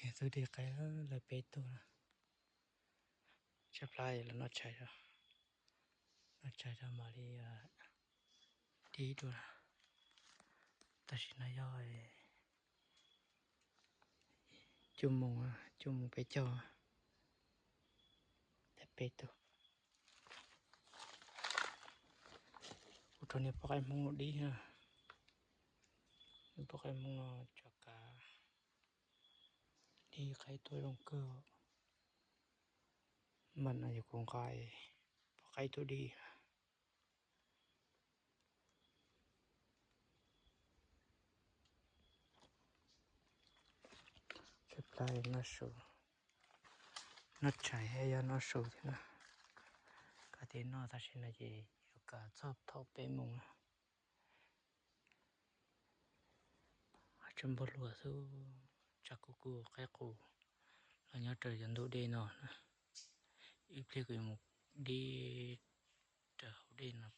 Itu dia kaya lebih tu lah. Supply là nó chạy ra. Nó chạy ra mà đi đi tu lah. Ta chỉ nói rồi chung mong phải cho. Lebih tu. Udah ni pakai mong đi ha. Pakai mong cho cả đi khai tôi long cơ. Mình là con khai pakai tu đi. Supply nó số. Nó chạy hay nó số thế nào. Cái thế nó ta sẽ là gì? Cả chớp thâu bê mông. Trong bộ lúa số chắc cô cái cô là nhớ trời dân đô đê nó. Ít lệ cái một đi trở đi nó